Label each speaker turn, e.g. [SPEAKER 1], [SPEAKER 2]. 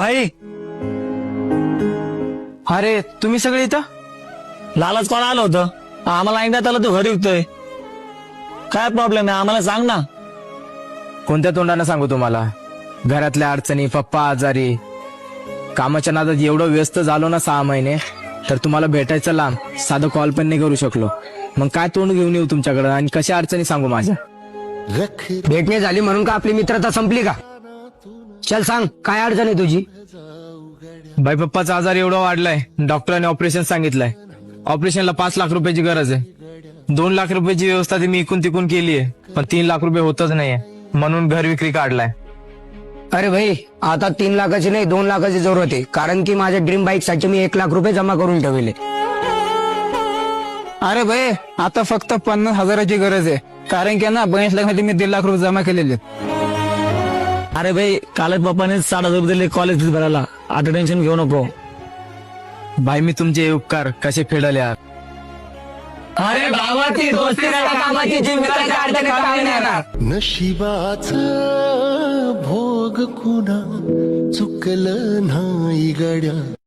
[SPEAKER 1] भाई,
[SPEAKER 2] अरे तुम्ही सगळे इथं?
[SPEAKER 1] लालाच कोण आलं होतं? आम्हाला ऐकण्यात आलं तू घरी होतोय. काय प्रॉब्लेम आहे आम्हाला सांग ना.
[SPEAKER 2] कोणत्या तोंडानं सांगू तुम्हाला? घरातल्या अडचणी, पप्पा आजारी, कामाच्या नादात एवढं व्यस्त झालो ना 6 महिने, तर तुम्हाला भेटायचं लांब, साधं कॉल पण नाही करू शकलो. मग काय तोंड घेऊन येऊ तुमच्याकडे आणि कशा अडचणी सांगू माझ्या?
[SPEAKER 3] भेटणे झाली म्हणून का आपली मित्रता संपली का? चल सांग, काय अडचण आहे तुझी?
[SPEAKER 2] बाई पप्पाचा आजार एवढा वाढलाय, डॉक्टरांनी ऑपरेशन सांगितलंय. ऑपरेशनला 5 लाख रुपयाची गरज आहे. 2 लाख रुपयाची व्यवस्था ती मी इकून तिकून केली आहे, पण 3 लाख रुपये होतच नाहीये, म्हणून घर विक्री काढलाय.
[SPEAKER 3] अरे भाई, आता 3 लाखाची नाही 2 लाखाची जरूरत आहे, कारण की माझ्या ड्रीम बाईक साठी मी 1 लाख रुपये जमा करून ठेवले.
[SPEAKER 4] अरे भाई, आता फक्त 50,000ची गरज आहे, कारण की ना 22 लाखासाठी मी 1.5 लाख रुपये जमा केलेले.
[SPEAKER 1] अरे भाई, कालच पप्पाने 60,000 रुपये दिले कॉलेज फीस भरायला. आता टेन्शन घेऊ नको.
[SPEAKER 2] भाई मी तुमचे हे उपकार कसे फेडले यार.
[SPEAKER 3] अरे भावाची दोस्ती कामाची जीविताच्या अडचणी कामी नाही येणार.
[SPEAKER 5] नशिबाचा भोग कुणा चुकलं नाही गड्या.